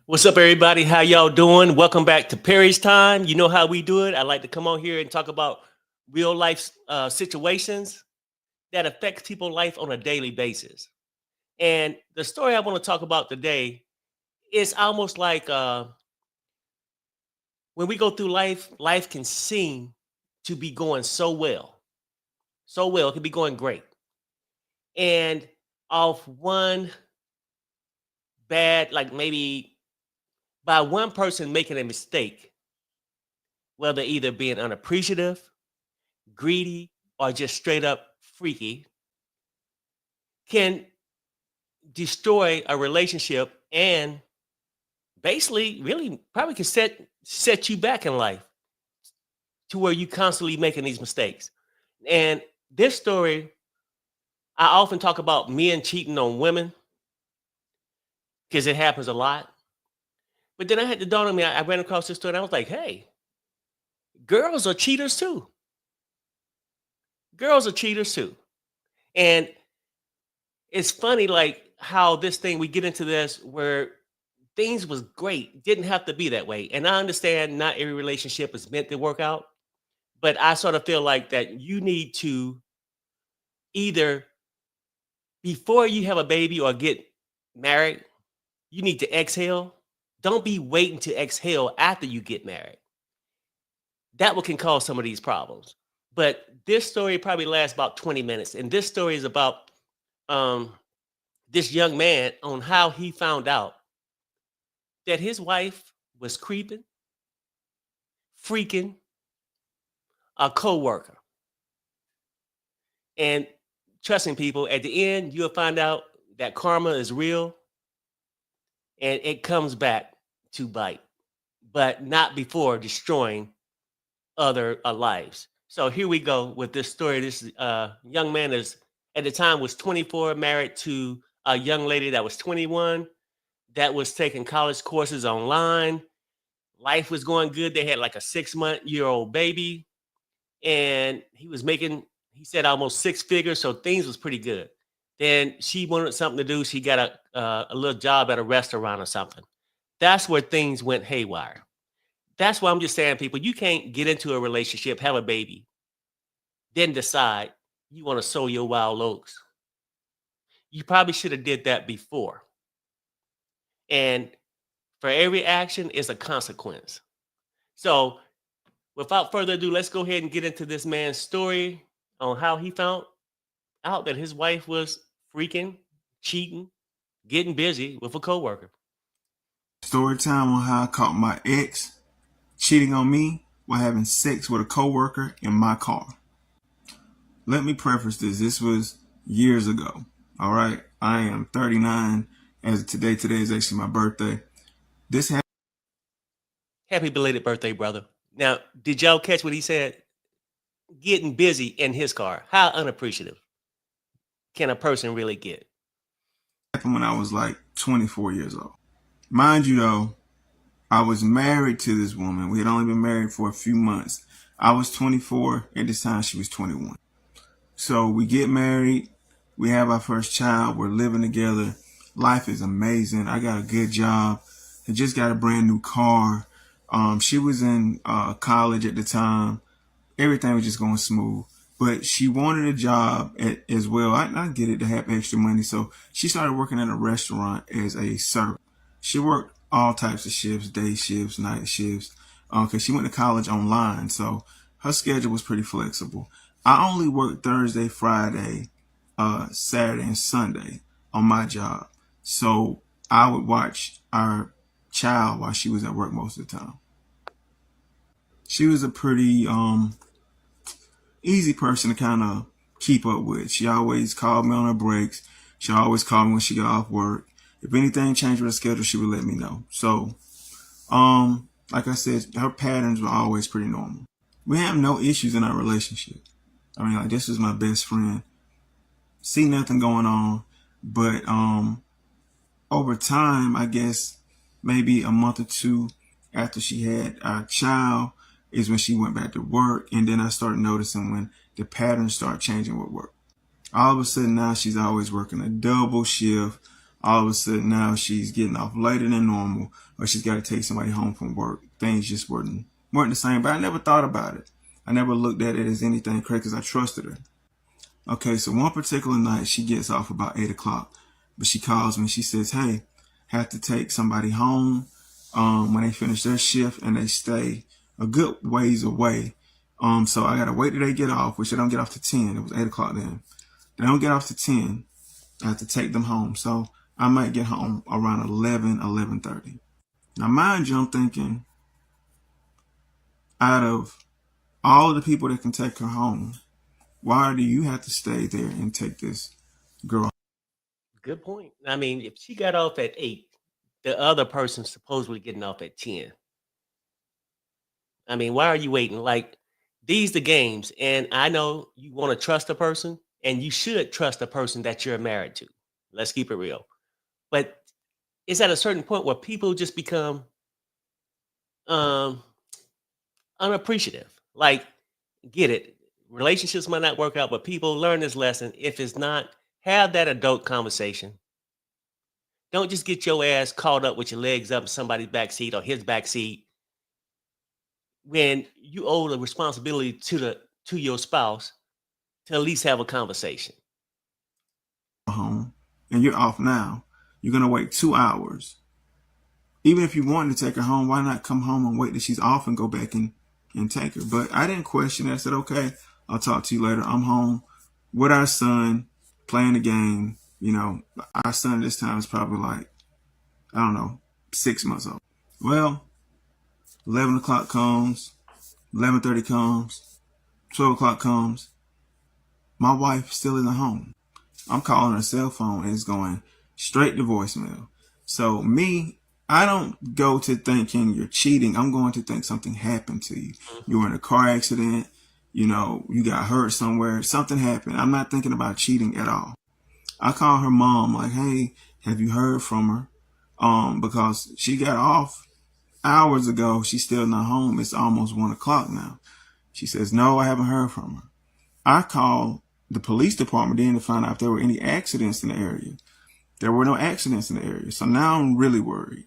What's up, everybody? How y'all doing? Welcome back to Perry's Time. You know how we do it. I like to come on here and talk about real life situations that affect people's life on a daily basis. And the story I want to talk about today is almost like when we go through life, life can seem to be going so well. It can be going great, and off one bad, like maybe by one person making a mistake, whether either being unappreciative, greedy, or just straight up freaky, can destroy a relationship and basically really probably can set you back in life to where you constantly making these mistakes. And this story, I often talk about men cheating on women because it happens a lot. But then I had to dawn on me, I ran across this story and I was like, hey, girls are cheaters too. Girls are cheaters too. And it's funny, like how this thing we get into this where things was great, didn't have to be that way. And I understand not every relationship is meant to work out, but I sort of feel like that you need to either before you have a baby or get married, you need to exhale. Don't be waiting to exhale after you get married. That what can cause some of these problems. But this story probably lasts about 20 minutes. And this story is about um, this young man on how he found out that his wife was creeping, freaking a coworker. And trusting people, at the end, you'll find out that karma is real and it comes back to bite, but not before destroying other lives. So here we go with this story. This young man is at the time was 24, married to a young lady that was 21, that was taking college courses online. Life was going good. They had like a 6-month-year-old baby, and he was making, he said, almost six figures. So things was pretty good. Then she wanted something to do. She got a little job at a restaurant or something. That's where things went haywire. That's why I'm just saying, people, you can't get into a relationship, have a baby, then decide you want to sow your wild oats. You probably should have did that before. And for every action is a consequence. So without further ado, let's go ahead and get into this man's story on how he found out that his wife was freaking, cheating, getting busy with a coworker. Story time on how I caught my ex cheating on me while having sex with a coworker in my car. Let me preface this. This was years ago. All right. I am 39 as of today. Today is actually my birthday. This happened. Happy belated birthday, brother. Now, did y'all catch what he said? Getting busy in his car. How unappreciative can a person really get? When I was like 24 years old. Mind you, though, I was married to this woman. We had only been married for a few months. I was 24. At this time, she was 21. So we get married. We have our first child. We're living together. Life is amazing. I got a good job. I just got a brand new car. She was in college at the time. Everything was just going smooth. But she wanted a job as well. I get it, to have extra money. So she started working at a restaurant as a server. She worked all types of shifts, day shifts, night shifts, because she went to college online. So her schedule was pretty flexible. I only worked Thursday, Friday, Saturday, and Sunday on my job. So I would watch our child while she was at work most of the time. She was a pretty easy person to kind of keep up with. She always called me on her breaks. She always called me when she got off work. If anything changed with her schedule, she would let me know. So, like I said, her patterns were always pretty normal. We have no issues in our relationship. I mean, like, this was my best friend. See nothing going on. But over time, I guess maybe a month or two after she had our child is when she went back to work. And then I started noticing when the patterns start changing with work. All of a sudden now she's always working a double shift, All of a sudden now she's getting off later than normal, or she's got to take somebody home from work. Things just weren't the same. But I never thought about it. I never looked at it as anything crazy because I trusted her. Okay, so one particular night she gets off about 8 o'clock, but she calls me. She says, "Hey, have to take somebody home when they finish their shift and they stay a good ways away. So I gotta wait till they get off, which they don't get off to 10. It was 8 o'clock then. They don't get off to 10. I have to take them home. So I might get home around 11, 11:30. Now, mind you, I'm thinking, out of all the people that can take her home, why do you have to stay there and take this girl? Good point. I mean, if she got off at 8, the other person's supposedly getting off at 10. I mean, why are you waiting? Like, these the games, and I know you want to trust a person, and you should trust a person that you're married to. Let's keep it real. But it's at a certain point where people just become um unappreciative. Like, get it. Relationships might not work out, but people learn this lesson. If it's not, have that adult conversation. Don't just get your ass caught up with your legs up in somebody's back seat or his back seat when you owe the responsibility to your spouse to at least have a conversation. Home and you're off now. You're going to wait 2 hours. Even if you wanted to take her home, why not come home and wait till she's off and go back and take her? But I didn't question it. I said, okay, I'll talk to you later. I'm home with our son playing the game. You know, our son this time is probably like, I don't know, 6 months old. Well, 11 o'clock comes, 11:30 comes, 12 o'clock comes. My wife still isn't home. I'm calling her cell phone and it's going straight to voicemail. So me, I don't go to thinking you're cheating. I'm going to think something happened to you. You were in a car accident. You know, you got hurt somewhere. Something happened. I'm not thinking about cheating at all. I call her mom like, hey, have you heard from her? Because she got off hours ago. She's still not home. It's almost 1 o'clock now. She says, no, I haven't heard from her. I called the police department then to find out if there were any accidents in the area. There were no accidents in the area. So now I'm really worried.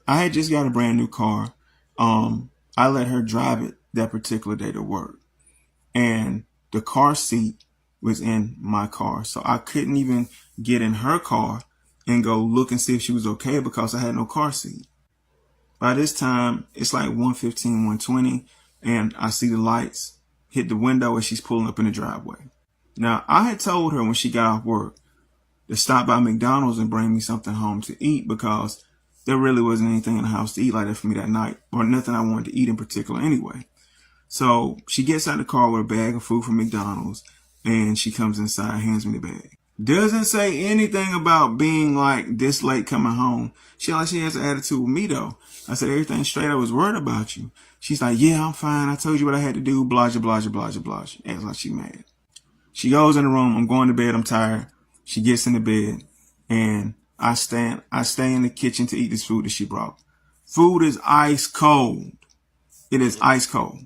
I had just got a brand new car. I let her drive it that particular day to work. And the car seat was in my car. So I couldn't even get in her car and go look and see if she was okay because I had no car seat. By this time, it's like 1:15, 1:20, and I see the lights hit the window as she's pulling up in the driveway. Now, I had told her when she got off work to stop by McDonald's and bring me something home to eat because there really wasn't anything in the house to eat like that for me that night, or nothing I wanted to eat in particular anyway. So she gets out of the car with a bag of food from McDonald's and she comes inside, hands me the bag. Doesn't say anything about being like this late coming home. She has an attitude with me though. I said, everything straight. I was worried about you. She's like, yeah, I'm fine. I told you what I had to do. Blah, blah, blah, blah, blah, blah. Acts like she mad. She goes in the room. I'm going to bed. I'm tired. She gets in the bed and I stay in the kitchen to eat this food that she brought. Food is ice cold. It is ice cold.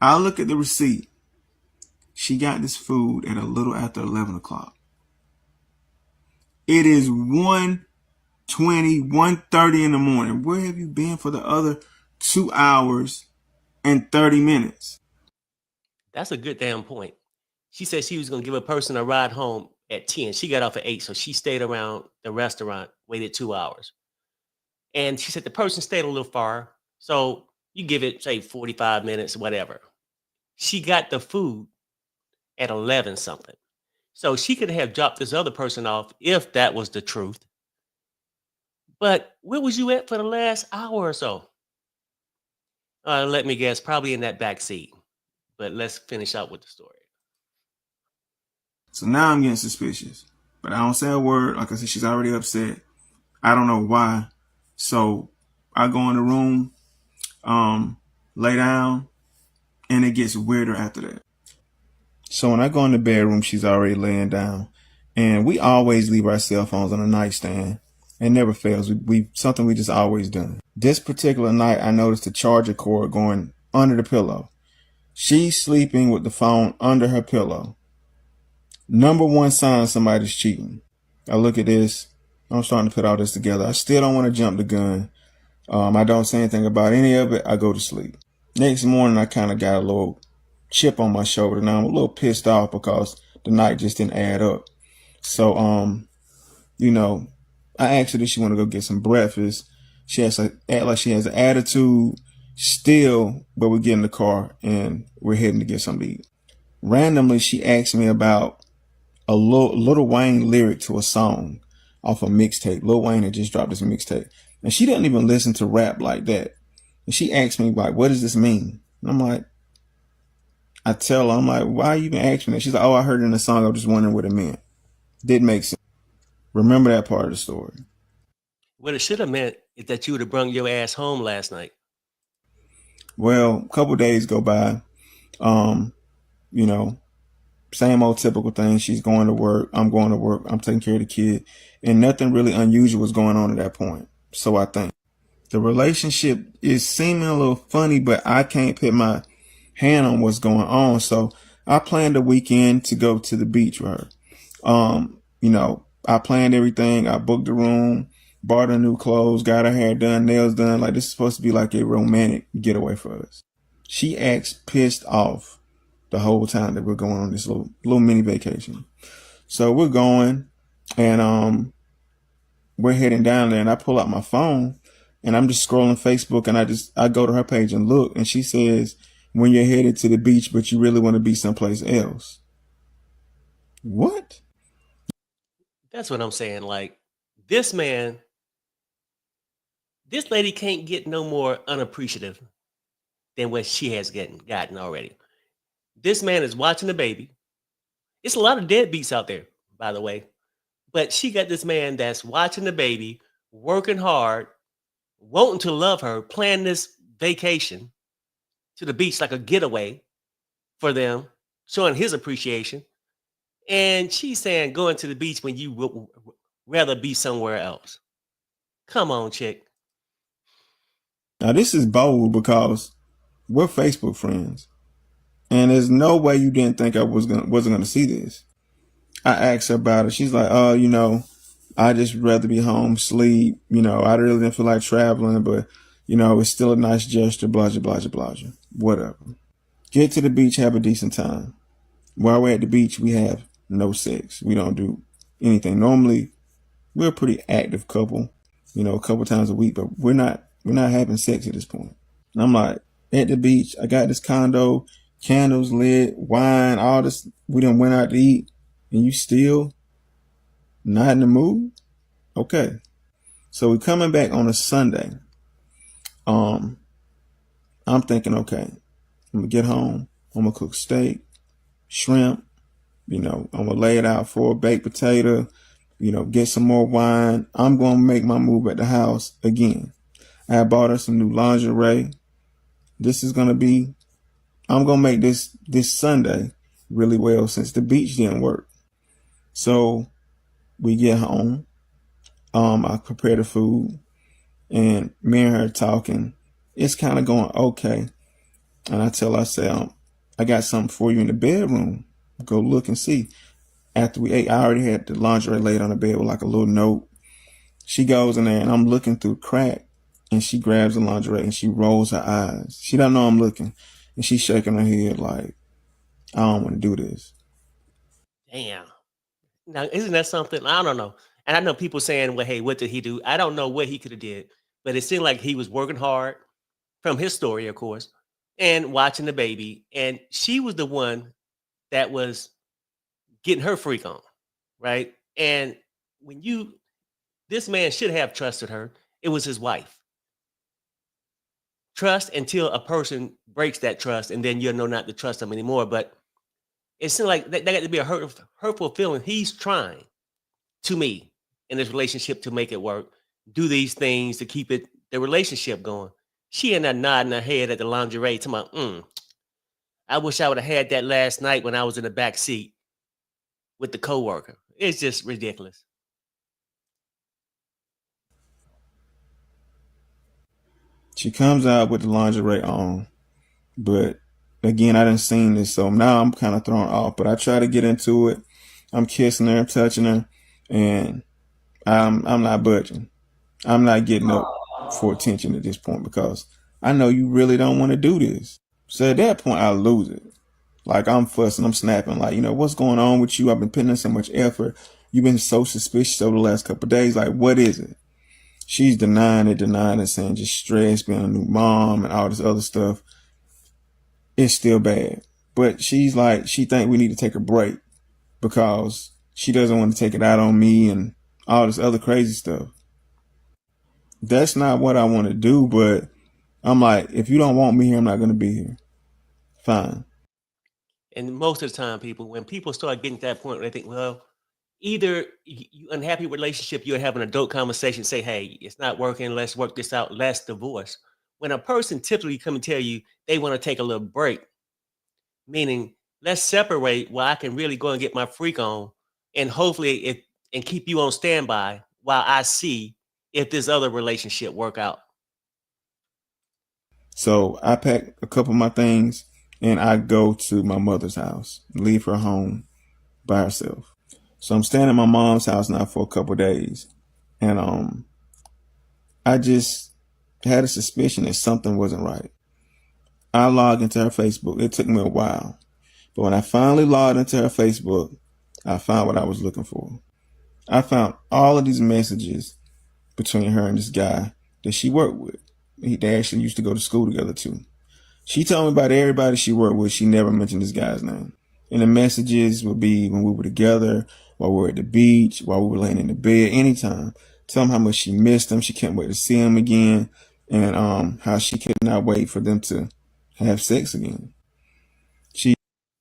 I look at the receipt. She got this food at a little after 11 o'clock. It is 1:20, 1:30 in the morning. Where have you been for the other 2 hours and 30 minutes? That's a good damn point. She said she was going to give a person a ride home at 10. She got off at 8, so she stayed around the restaurant, waited 2 hours. And she said the person stayed a little far, so you give it, say, 45 minutes, whatever. She got the food at 11 something. So she could have dropped this other person off if that was the truth. But where was you at for the last hour or so? Let me guess, probably in that back seat. But let's finish out with the story. So now I'm getting suspicious. But I don't say a word. Like I said, she's already upset. I don't know why. So I go in the room, lay down, and it gets weirder after that. So when I go in the bedroom, she's already laying down. And we always leave our cell phones on the nightstand. It never fails. We something we just always done. This particular night, I noticed the charger cord going under the pillow. She's sleeping with the phone under her pillow. Number one sign somebody's cheating. I look at this. I'm starting to put all this together. I still don't want to jump the gun. I don't say anything about any of it. I go to sleep. Next morning, I kind of got a little chip on my shoulder. Now I'm a little pissed off because the night just didn't add up. So, I asked her if she want to go get some breakfast. She has to act like she has an attitude still, but we get in the car and we're heading to get something to eat. Randomly, she asked me about a Lil Wayne lyric to a song off a mixtape. Lil Wayne had just dropped this mixtape. And she didn't even listen to rap like that. And she asked me, like, what does this mean? And I'm like, I'm like, why you even asking me that? She's like, oh, I heard it in the song. I was just wondering what it meant. Didn't make sense. Remember that part of the story. What it should have meant is that you would have brung your ass home last night. Well, a couple days go by. Same old typical thing. She's going to work. I'm going to work. I'm taking care of the kid. And nothing really unusual was going on at that point. So I think the relationship is seeming a little funny, but I can't put my hand on what's going on. So I planned a weekend to go to the beach with her. I planned everything. I booked the room, bought her new clothes, got her hair done, nails done. Like, this is supposed to be like a romantic getaway for us. She acts pissed off the whole time that we're going on this little mini vacation. So we're going and we're heading down there, and I pull out my phone and I'm just scrolling Facebook, and I go to her page and look, and she says, when you're headed to the beach, but you really want to be someplace else. What? That's what I'm saying. Like, this lady can't get no more unappreciative than what she has gotten already. This man is watching the baby. It's a lot of deadbeats out there, by the way. But she got this man that's watching the baby, working hard, wanting to love her, planning this vacation to the beach like a getaway for them, showing his appreciation. And she's saying going to the beach when you would rather be somewhere else. Come on, chick. Now, this is bold because we're Facebook friends. And there's no way you didn't think I wasn't gonna see this. I asked her about it. She's like, oh, I just rather be home, sleep. I really didn't feel like traveling, but it's still a nice gesture, blah, blah, blah, blah, blah. Whatever. Get to the beach, have a decent time. While we're at the beach, we have no sex. We don't do anything. Normally, we're a pretty active couple, a couple times a week, but we're not having sex at this point. And I'm like, at the beach, I got this condo, candles lit, wine, all this. We done went out to eat, and you still not in the mood? Okay. So we're coming back on a Sunday. I'm thinking, okay, I'm gonna get home. I'm gonna cook steak, shrimp. I'm gonna lay it out for a baked potato. Get some more wine. I'm gonna make my move at the house again. I bought her some new lingerie. I'm gonna make this Sunday really well since the beach didn't work. So we get home. I prepare the food, and me and her talking. It's kind of going okay. And I tell her, I say, I got something for you in the bedroom. Go look and see. After we ate, I already had the lingerie laid on the bed with like a little note. She goes in there, and I'm looking through the crack, and she grabs the lingerie and she rolls her eyes. She don't know I'm looking, and she's shaking her head like, I don't want to do this. Damn. Now, isn't that something? I don't know. And I know people saying, well, hey, what did he do? I don't know what he could have did, but it seemed like he was working hard from his story, of course, and watching the baby. And she was the one that was getting her freak on, right? And this man should have trusted her. It was his wife. Trust until a person breaks that trust, and then you'll know not to trust them anymore. But it seemed like that got to be a hurtful feeling. He's trying, to me, in this relationship to make it work, do these things to keep the relationship going. She ended up nodding her head at the lingerie, talking about, I wish I would have had that last night when I was in the back seat with the coworker. It's just ridiculous. She comes out with the lingerie on, but again, I didn't seen this, so now I'm kind of thrown off. But I try to get into it. I'm kissing her, I'm touching her, and I'm not budging. I'm not getting up for attention at this point because I know you really don't want to do this. So at that point, I lose it. Like I'm fussing, I'm snapping. Like, what's going on with you? I've been putting in so much effort. You've been so suspicious over the last couple of days. Like, what is it? She's denying it, saying just stress, being a new mom and all this other stuff. It's still bad. But she's like, she think we need to take a break because she doesn't want to take it out on me and all this other crazy stuff. That's not what I want to do, but I'm like, if you don't want me here, I'm not going to be here. Fine. And most of the time, when people start getting to that point where they think, well, either you unhappy relationship, you're having an adult conversation, say, hey, it's not working, let's work this out, let's divorce. When a person typically come and tell you they want to take a little break, meaning let's separate while I can really go and get my freak on, and hopefully and keep you on standby while I see if this other relationship work out. So I pack a couple of my things and I go to my mother's house, leave her home by herself. So I'm staying at my mom's house now for a couple of days. And I just had a suspicion that something wasn't right. I logged into her Facebook. It took me a while. But when I finally logged into her Facebook, I found what I was looking for. I found all of these messages between her and this guy that she worked with. They actually used to go to school together too. She told me about everybody she worked with. She never mentioned this guy's name. And the messages would be when we were together, while we were at the beach, while we were laying in the bed, anytime. Tell him how much she missed him. She can't wait to see him again. And how she could not wait for them to have sex again.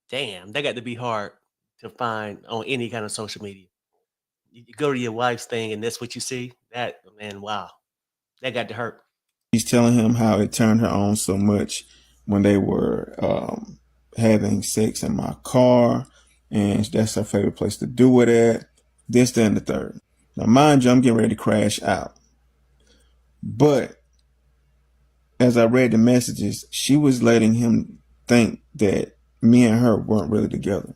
Damn, that got to be hard to find on any kind of social media. You go to your wife's thing and that's what you see. That, man, wow, that got to hurt. She's telling him how it turned her on so much when they were having sex in my car, and that's her favorite place to do it at. This, that, and the third. Now, mind you, I'm getting ready to crash out. But as I read the messages, she was letting him think that me and her weren't really together.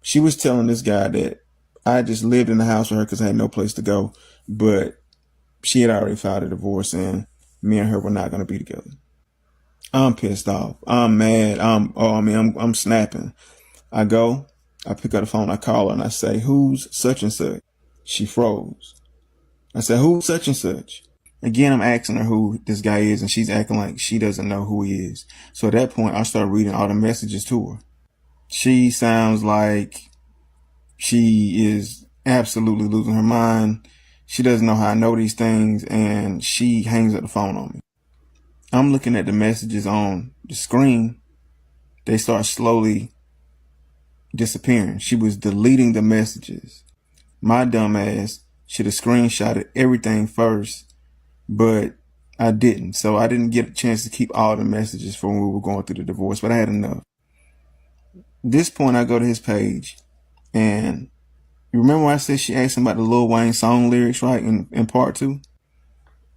She was telling this guy that I just lived in the house with her because I had no place to go, but she had already filed a divorce and me and her were not going to be together. I'm pissed off. I'm mad. I'm snapping. I pick up the phone, I call her and I say, who's such and such? She froze. I said, who's such and such? Again, I'm asking her who this guy is and she's acting like she doesn't know who he is. So at that point, I start reading all the messages to her. She sounds like she is absolutely losing her mind. She doesn't know how I know these things and she hangs up the phone on me. I'm looking at the messages on the screen. They start slowly disappearing. She was deleting the messages. My dumb ass should have screenshotted everything first, but I didn't. So I didn't get a chance to keep all the messages from when we were going through the divorce, but I had enough. At this point, I go to his page, and you remember when I said she asked him about the Lil Wayne song lyrics, right? In part 2?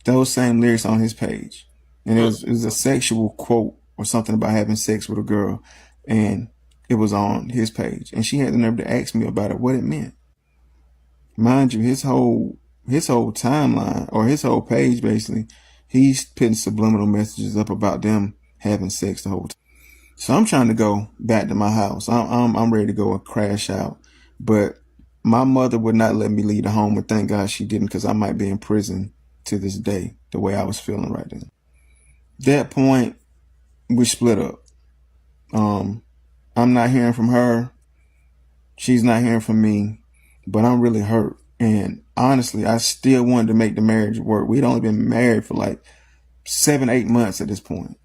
Those same lyrics on his page. And it was a sexual quote or something about having sex with a girl. And it was on his page. And she had the nerve to ask me about it, what it meant. Mind you, his whole timeline, or his whole page, basically, he's putting subliminal messages up about them having sex the whole time. So I'm trying to go back to my house. I'm ready to go and crash out. But my mother would not let me leave the home, and thank God she didn't, because I might be in prison to this day, the way I was feeling right then. That point, we split up. I'm not hearing from her. She's not hearing from me, but I'm really hurt. And honestly, I still wanted to make the marriage work. We'd only been married for like 7-8 months at this point.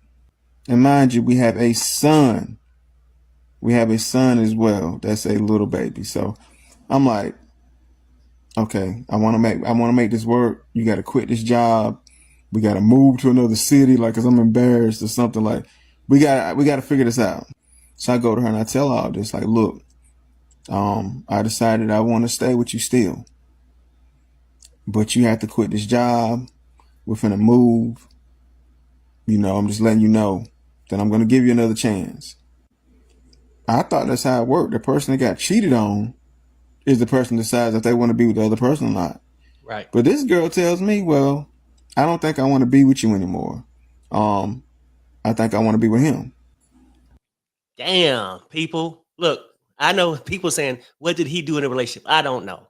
And mind you, we have a son. We have a son as well. That's a little baby. So I'm like, okay, I want to make this work. You got to quit this job. We got to move to another city, like, cause I'm embarrassed or something. Like, we got to figure this out. So I go to her and I tell her all this, like, look, I decided I want to stay with you still, but you have to quit this job. We're finna move. I'm just letting you know that I'm going to give you another chance. I thought that's how it worked. The person that got cheated on is the person that decides if they want to be with the other person or not. Right. But this girl tells me, well, I don't think I want to be with you anymore. I think I want to be with him. Damn, people. Look, I know people saying, what did he do in a relationship? I don't know.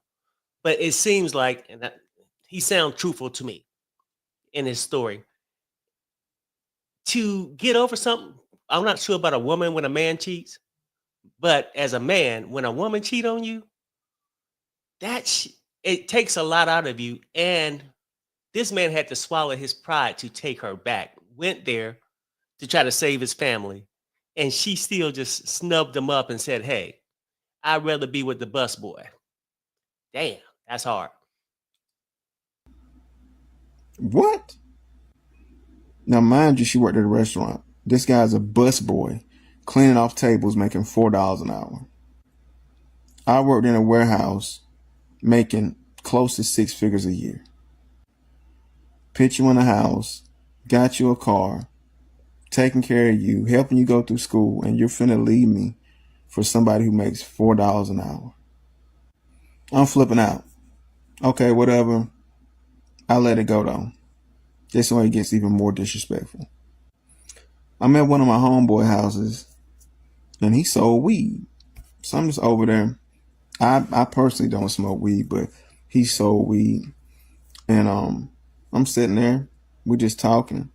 But it seems like, he sounds truthful to me in his story. To get over something, I'm not sure about a woman when a man cheats, but as a man, when a woman cheat on you, it takes a lot out of you. And this man had to swallow his pride to take her back. Went there to try to save his family, and she still just snubbed him up and said, "Hey, I'd rather be with the bus boy." Damn, that's hard. What? Now, mind you, she worked at a restaurant. This guy's a bus boy, cleaning off tables, making $4 an hour. I worked in a warehouse, making close to 6 figures a year. Put you in a house, got you a car, taking care of you, helping you go through school, and you're finna leave me for somebody who makes $4 an hour. I'm flipping out. Okay, whatever. I let it go though. This way it gets even more disrespectful. I'm at one of my homeboy houses, and he sold weed. So I'm just over there. I personally don't smoke weed, but he sold weed. And I'm sitting there, we're just talking.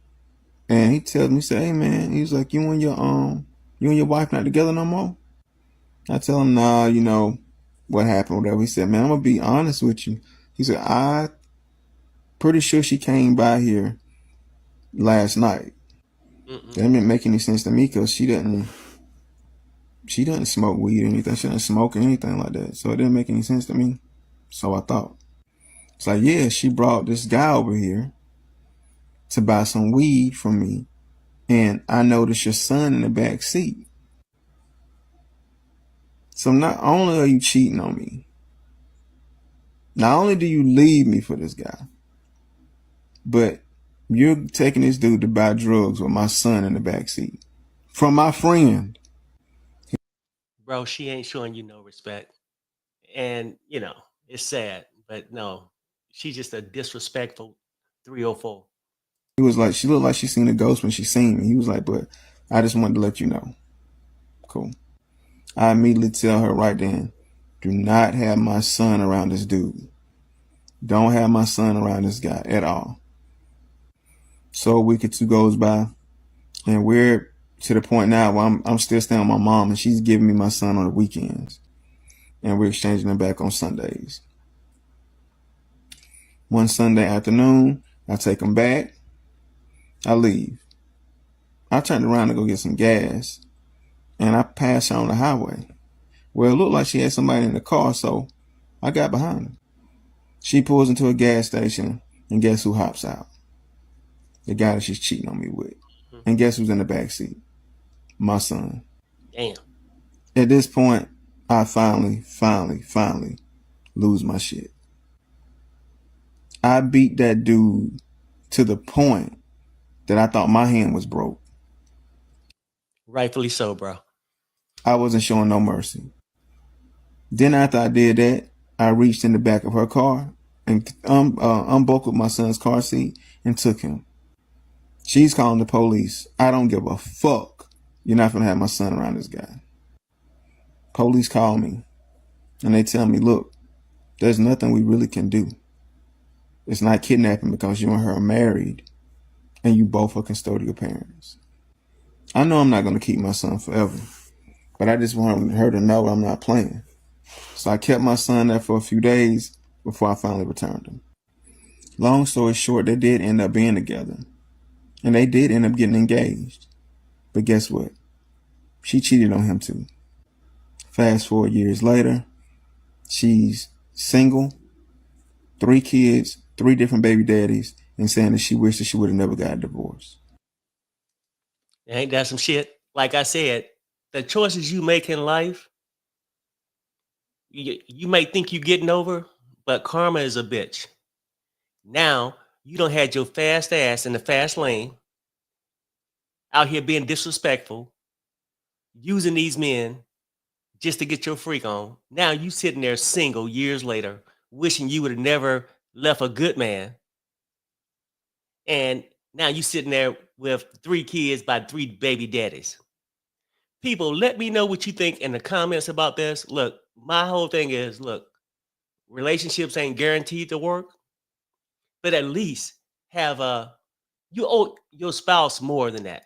And he tells me, he said, "Hey man," he's like, you and your wife not together no more?" I tell him, "Nah, you know what happened, whatever." He said, "Man, I'm gonna be honest with you." He said, "I pretty sure she came by here last night." Mm-mm. That didn't make any sense to me because she doesn't smoke weed or anything. She doesn't smoke or anything like that. So it didn't make any sense to me. So I thought. It's like, yeah, she brought this guy over here to buy some weed from me. And I noticed your son in the back seat. So not only are you cheating on me, not only do you leave me for this guy, but you're taking this dude to buy drugs with my son in the back seat from my friend. Bro, she ain't showing you no respect. And, it's sad, but no, she's just a disrespectful 304. He was like, she looked like she seen a ghost when she seen me. He was like, "But I just wanted to let you know." Cool. I immediately tell her right then, do not have my son around this dude. Don't have my son around this guy at all. So a week or two goes by, and we're to the point now where I'm still staying with my mom, and she's giving me my son on the weekends, and we're exchanging them back on Sundays. One Sunday afternoon, I take him back. I leave. I turned around to go get some gas, and I passed her on the highway. Well, it looked like she had somebody in the car, so I got behind her. She pulls into a gas station, and guess who hops out? The guy that she's cheating on me with. And guess who's in the back seat? My son. Damn. At this point, I finally lose my shit. I beat that dude to the point that I thought my hand was broke. Rightfully so, bro. I wasn't showing no mercy. Then after I did that, I reached in the back of her car and unbuckled my son's car seat and took him. She's calling the police. I don't give a fuck. You're not gonna have my son around this guy. Police call me and they tell me, look, there's nothing we really can do. It's not kidnapping because you and her are married and you both are custodial parents. I know I'm not going to keep my son forever, but I just want her to know I'm not playing. So I kept my son there for a few days before I finally returned him. Long story short, they did end up being together, and they did end up getting engaged. But guess what? She cheated on him too. Fast forward years later, she's single, 3 kids, 3 different baby daddies, and saying that she wished that she would have never got a divorce. Ain't that some shit? Like I said, the choices you make in life, you might think you're getting over, but karma is a bitch. Now, you don't had your fast ass in the fast lane, out here being disrespectful, using these men just to get your freak on. Now you sitting there single years later, wishing you would have never left a good man, and now you sitting there with 3 kids by 3 baby daddies. People, let me know what you think in the comments about this. Look, my whole thing is, look, relationships ain't guaranteed to work, but at least have you owe your spouse more than that,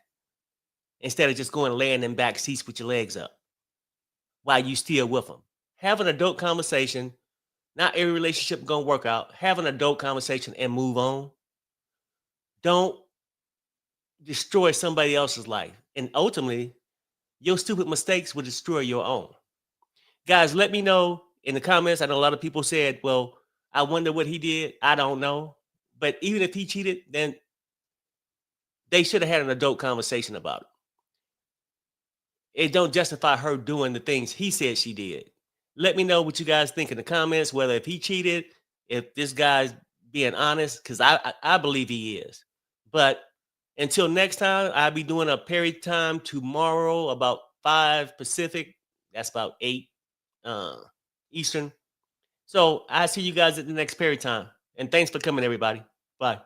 instead of just going and laying in back seats with your legs up while you still with them. Have an adult conversation. Not every relationship gonna work out. Have an adult conversation and move on. Don't destroy somebody else's life. And ultimately, your stupid mistakes will destroy your own. Guys, let me know in the comments. I know a lot of people said, well, I wonder what he did. I don't know. But even if he cheated, then they should have had an adult conversation about it. It don't justify her doing the things he said she did. Let me know what you guys think in the comments, whether if he cheated, if this guy's being honest, because I believe he is. But until next time, I'll be doing a Perry time tomorrow about 5 Pacific. That's about 8 Eastern. So I see you guys at the next Perry time. And thanks for coming, everybody. Bye.